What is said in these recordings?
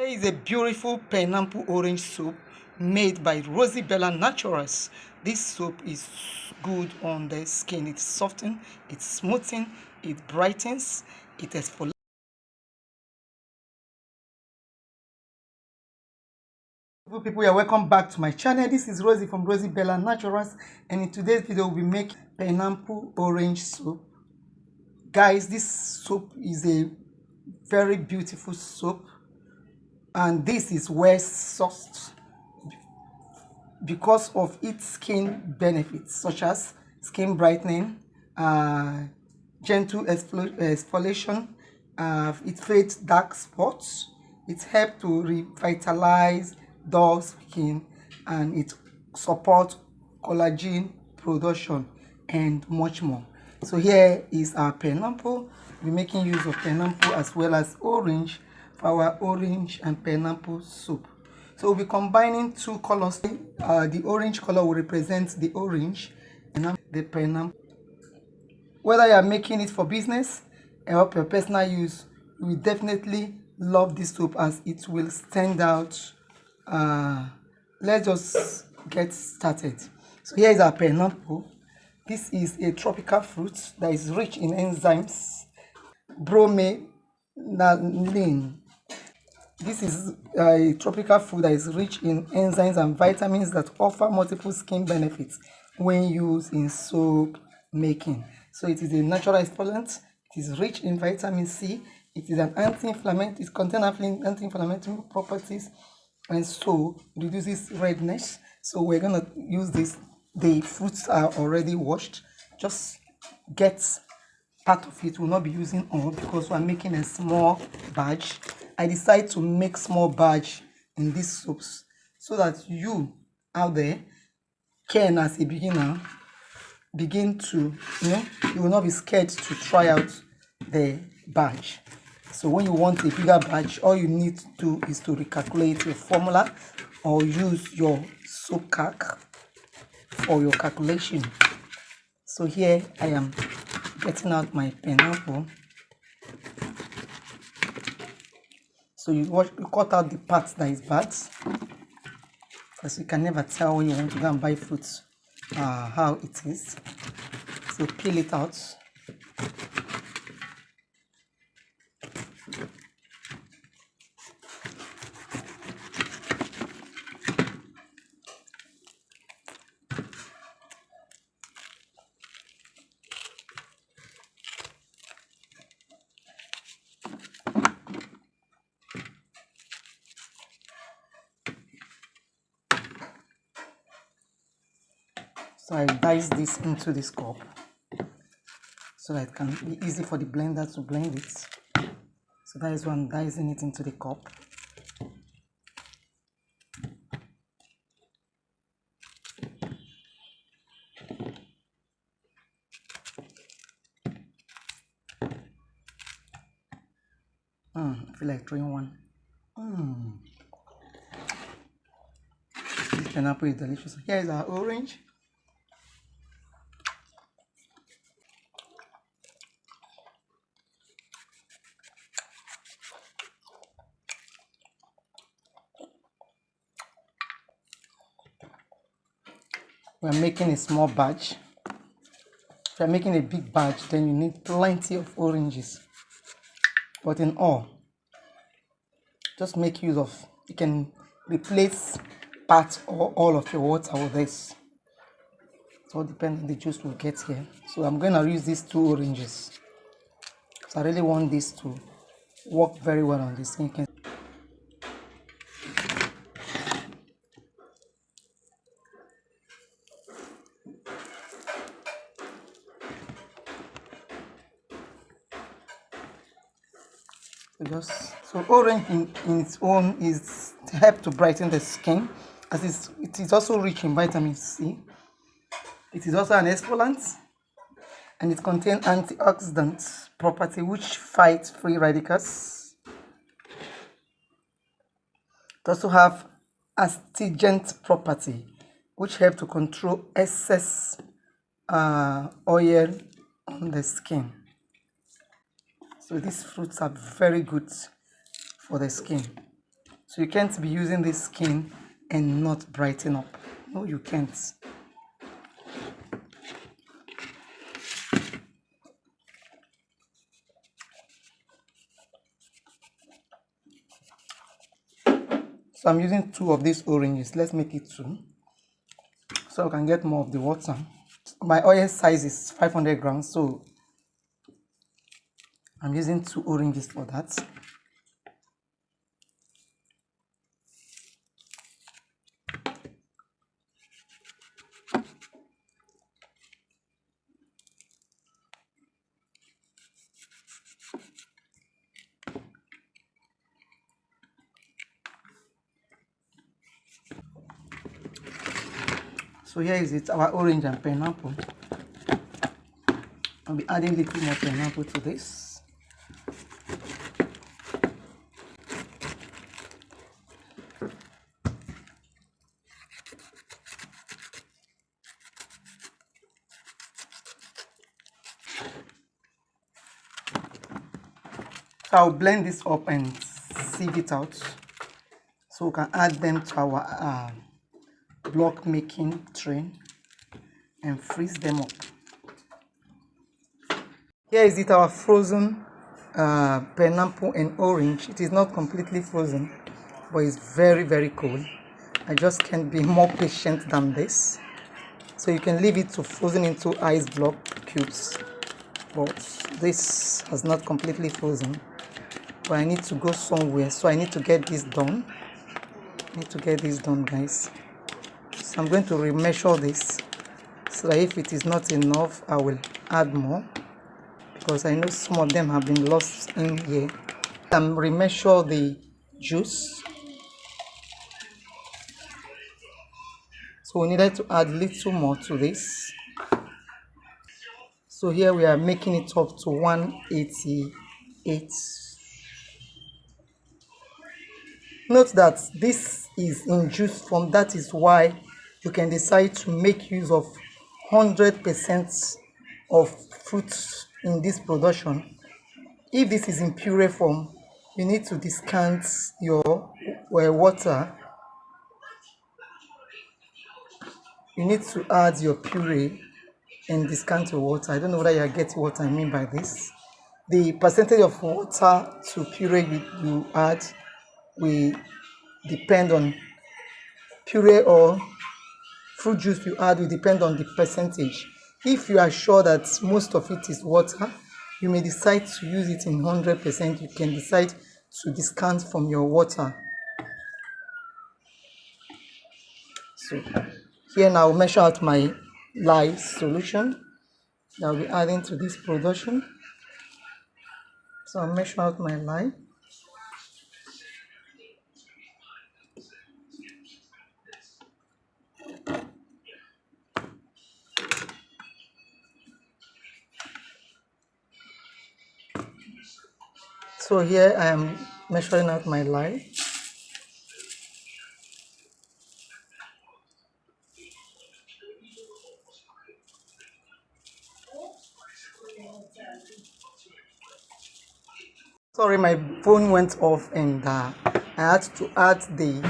Here is a beautiful pineapple orange soup made by Bella Naturals. This soup is good on the skin. It softens, it smoothens, it brightens, it exfoliates. People, you're welcome back to my channel. This is Rosie from Bella Naturals, and in today's video we'll be making pineapple orange soup. Guys, this soup is a very beautiful soup, and this is well sourced because of its skin benefits such as skin brightening, gentle exfoliation, it fades dark spots, it helps to revitalize dull skin, and it supports collagen production and much more. So here is our pineapple. We're making use of pineapple as well as orange for our orange and pineapple soup. So we'll be combining two colors. The orange color will represent the orange and the pineapple. Whether you are making it for business or for personal use, you will definitely love this soup as it will stand out. Let's just get started. So here is our pineapple. This is a tropical fruit that is rich in enzymes, bromelain. This is a tropical food that is rich in enzymes and vitamins that offer multiple skin benefits when used in soap making. So it is a natural exfoliant. It is rich in vitamin C. It is an anti-inflammatory. It contains anti-inflammatory properties, and so reduces redness. So we're gonna use this. The fruits are already washed. Just get part of it. We'll not be using all because we're making a small batch. I decided to make small batch in these soups so that you out there can, as a beginner, begin to, you will not be scared to try out the batch. So when you want a bigger batch, all you need to do is to recalculate your formula or use your soup calc for your calculation. So here I am getting out my pineapple. So you cut out the part that is bad, because you can never tell when you want to go and buy fruits how it is. So peel it out. So I dice this into this cup so that it can be easy for the blender to blend it. So that is why I'm dicing it into the cup. I feel like throwing one. This pineapple is delicious. Here is our orange. We're making a small batch. If you're making a big batch, then you need plenty of oranges. But in all, just make use of, you can replace part or all of your water with this. It all depends on the juice we'll get here. So I'm going to use these two oranges. So I really want this to work very well on the skin. So orange in its own is to help to brighten the skin, as it is also rich in vitamin C. It is also an exfoliant, and it contains antioxidant property which fights free radicals. It also have astringent property which help to control excess oil on the skin. So these fruits are very good for the skin. So you can't be using this skin and not brighten up. No, you can't. So I'm using 2 of these oranges. Let's make it 2 so I can get more of the water. My oil size is 500 grams, so I'm using 2 oranges for that. So here is it, our orange and pineapple. I'll be adding a little more pineapple to this. So I'll blend this up and sieve it out so we can add them to our block making tray and freeze them up. Here is it, our frozen pineapple and orange. It is not completely frozen, but it's very, very cold. I just can't be more patient than this. So you can leave it to frozen into ice block cubes, but this has not completely frozen. But I need to go somewhere, so I need to get this done. Guys. So I'm going to remeasure this so that if it is not enough, I will add more, because I know some of them have been lost in here. I'm remeasure the juice. So we needed to add a little more to this. So here we are making it up to 188. Note that this is in juice form. That is why you can decide to make use of 100% of fruits in this production. If this is in puree form, you need to discount your water. You need to add your puree and discount your water. I don't know whether you get what I mean by this. The percentage of water to puree you add will depend on puree, or fruit juice you add will depend on the percentage. If you are sure that most of it is water, you may decide to use it in 100%. You can decide to discount from your water. So here now I'll measure out my lye solution that I'll be adding to this production. So I'll measure out my lye. So here I am measuring out my lye. Sorry, my phone went off and I had to add the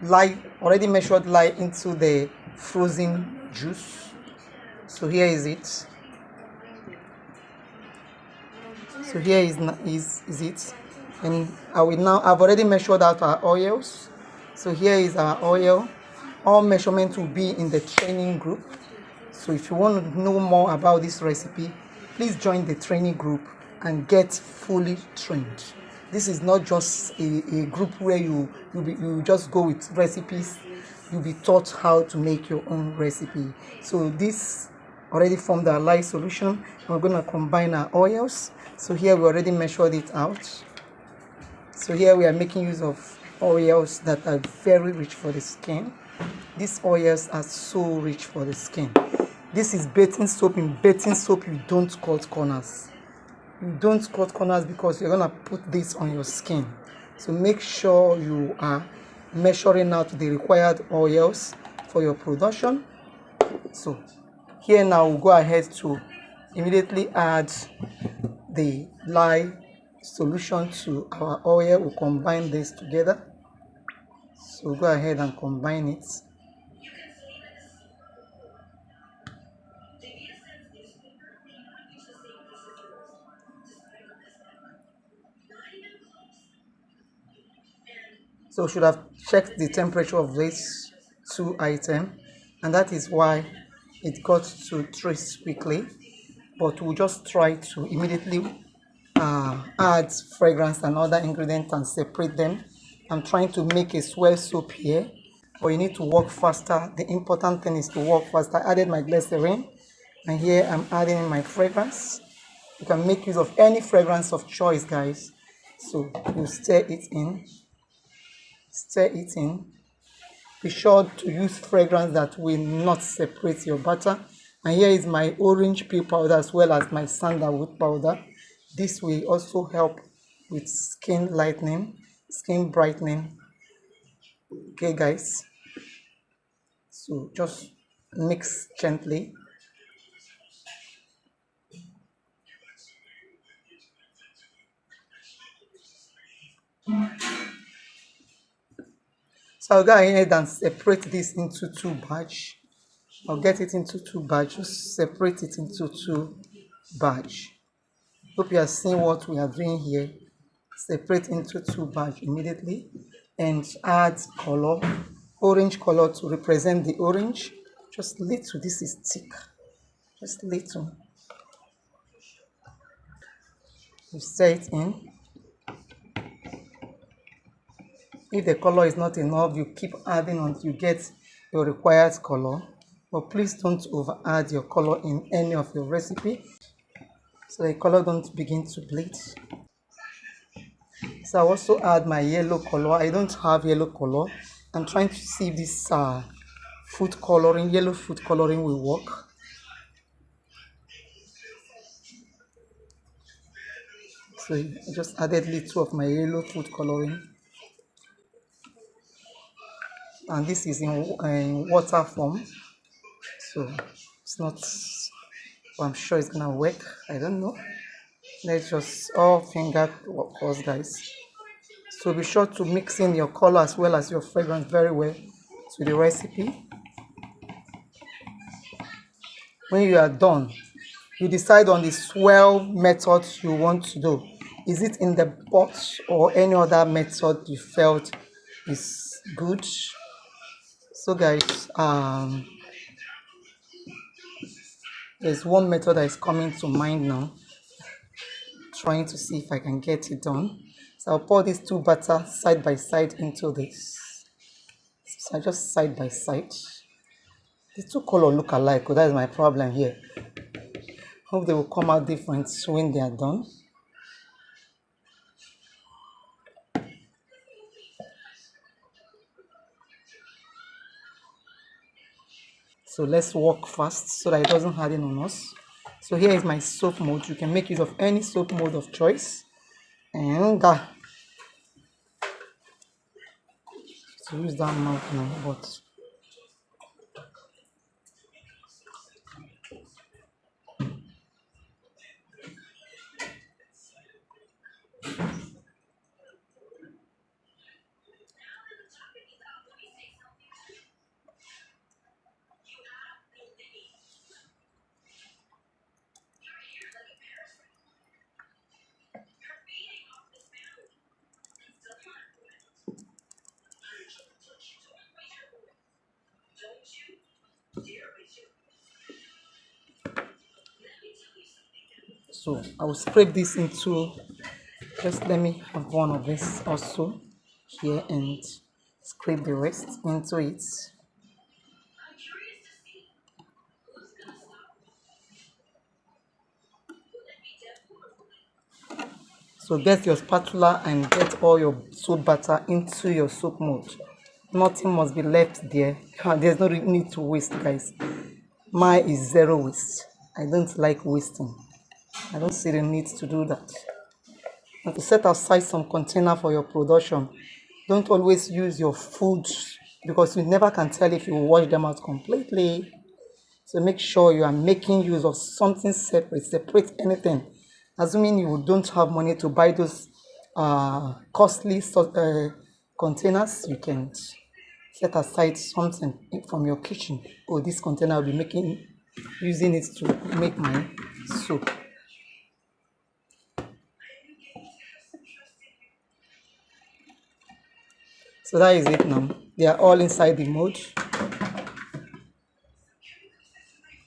lye, already measured lye, into the frozen juice. So here is it. So here is it. And I've already measured out our oils. So here is our oil. All measurements will be in the training group. So if you want to know more about this recipe, please join the training group and get fully trained. This is not just a group where you just go with recipes. You'll be taught how to make your own recipe. So this already formed our lye solution. We're going to combine our oils. So here we already measured it out. So here we are making use of oils that are very rich for the skin. These oils are so rich for the skin. This is bathing soap. In bathing soap, you don't cut corners. You don't cut corners because you're gonna put this on your skin. So make sure you are measuring out the required oils for your production. So here now we'll go ahead to immediately add the lye solution to our oil. We'll combine this together. So go ahead and combine it. So should have checked the temperature of these two items, and that is why it got to trace quickly. But we'll just try to immediately add fragrance and other ingredients and separate them. I'm trying to make a swell soap here, but you need to work faster. The important thing is to work faster. I added my glycerin, and here I'm adding in my fragrance. You can make use of any fragrance of choice, guys. So you stir it in. Be sure to use fragrance that will not separate your butter. And here is my orange peel powder as well as my sandalwood powder. This will also help with skin lightening, skin brightening. Okay, guys. So just mix gently. So I'll go ahead and separate this into two batch. I'll get it into two batch. Just separate it into two batch. Hope you are seeing what we are doing here. Separate into two batch immediately and add color, orange color to represent the orange. Just little. This is thick. Just little. You stir it in. If the color is not enough, you keep adding until you get your required color. But please don't over add your color in any of your recipe, so the color don't begin to bleed. So I also add my yellow color. I don't have yellow color. I'm trying to see if this food coloring, yellow food coloring will work. So I just added little of my yellow food coloring. And this is in water form. So it's not, I'm sure it's gonna work. I don't know. Let's just all finger crossed, guys. So be sure to mix in your color as well as your fragrance very well to the recipe. When you are done, you decide on the swirl method you want to do. Is it in the pot or any other method you felt is good? So guys, there's one method that is coming to mind now. Trying to see if I can get it done. So I'll pour these two butter side by side into this. So I just side by side. The two colors look alike, so that is my problem here. Hope they will come out different when they are done. So let's work fast so that it doesn't harden on us. So here is my soap mode. You can make use of any soap mode of choice. And to use that mouth now, but so I will scrape this into, just let me have one of this also here and scrape the rest into it. So get your spatula and get all your soap butter into your soap mold. Nothing must be left there. There's no need to waste, guys. Mine is zero waste. I don't like wasting. I don't see the need to do that. And to set aside some container for your production. Don't always use your food because you never can tell if you wash them out completely. So make sure you are making use of something separate. Separate anything. Assuming you don't have money to buy those costly containers, you can set aside something from your kitchen. Oh, this container I'll be using it to make my soap. So that is it now. They are all inside the mold.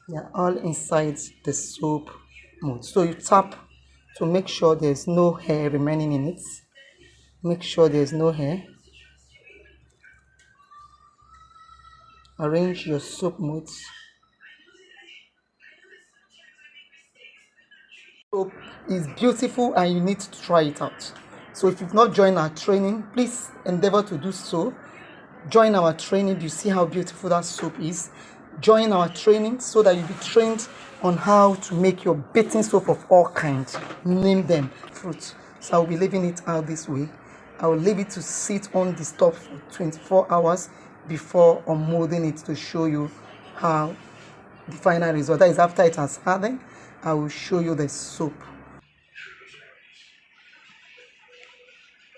They are all inside the soap mold. So you tap to make sure there's no hair remaining in it. Make sure there's no hair. Arrange your soap molds. Soap is beautiful and you need to try it out. So if you've not joined our training, please endeavor to do so. Join our training. You see how beautiful that soap is. Join our training so that you'll be trained on how to make your bathing soap of all kinds. Name them fruits. So I'll be leaving it out this way. I will leave it to sit on the stove for 24 hours before unmolding it to show you how the final result. That is after it has hardened. I will show you the soap.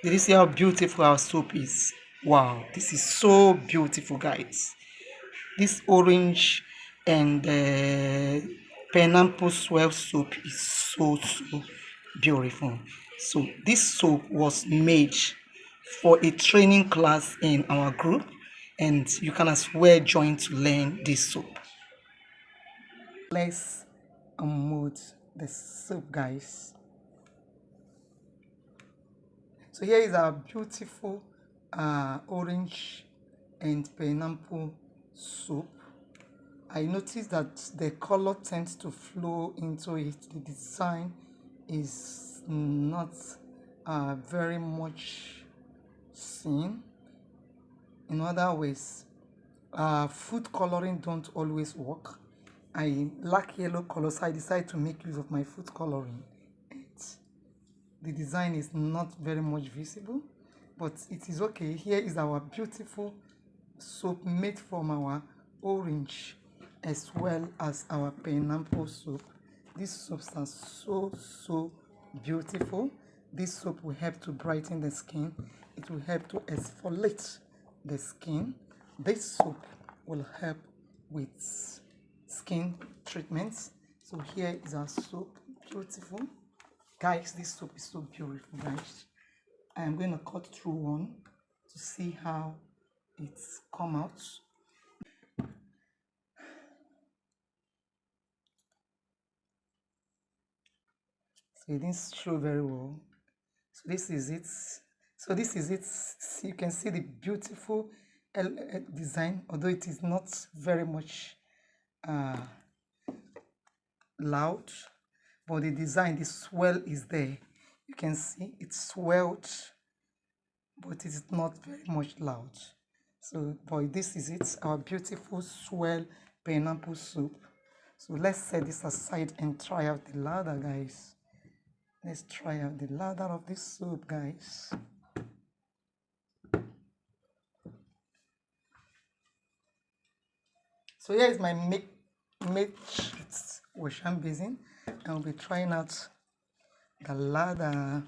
Did you see how beautiful our soap is? Wow, this is so beautiful, guys. This orange and pineapple swell soap is so beautiful. So this soap was made for a training class in our group, and you can as well join to learn this soap. Let's unmold the soap, guys. So here is our beautiful orange and pineapple soap. I noticed that the color tends to flow into it. The design is not very much seen. In other ways, food coloring don't always work. I lack yellow color, so I decided to make use of my food coloring. The design is not very much visible, but it is okay. Here is our beautiful soap made from our orange as well as our pineapple soap. These soaps are so beautiful. This soap will help to brighten the skin. It will help to exfoliate the skin. This soap will help with skin treatments. So here is our soap, beautiful. Guys, this soap is so beautiful, guys. I am going to cut through one to see how it's come out. So it didn't show very well. So this is it. So this is it. See, you can see the beautiful design, although it is not very much loud, but the design, the swell is there. You can see it's swelled, but it is not very much loud. So, boy, this is it, our beautiful swell pineapple soup. So let's set this aside and try out the lather, guys. Let's try out the lather of this soup, guys. So here is my makeshift washing basin. I'll be trying out the lather.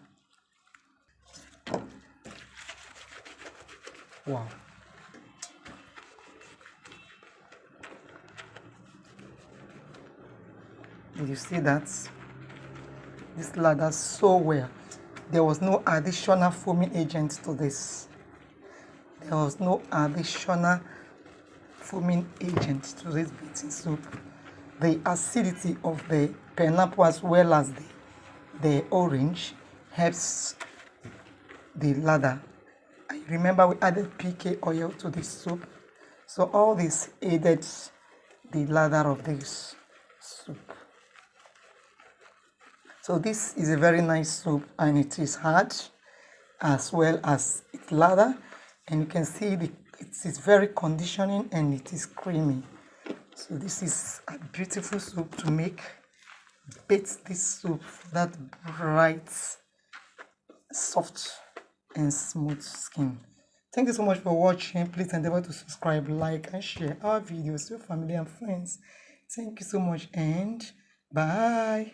Wow. Did you see that? This lather so well. There was no additional foaming agent to this. There was no additional foaming agent to this bathing soup. The acidity of the pineapple as well as the orange helps the lather. I remember we added PK oil to this soup, so all this aided the lather of this soup. So this is a very nice soup, and it is hard as well as its lather, and you can see it is very conditioning and it is creamy. So this is a beautiful soup to make. Bathe this soup for that bright, soft and smooth skin. Thank you so much for watching. Please endeavor to subscribe, like and share our videos to your family and friends. Thank you so much and bye.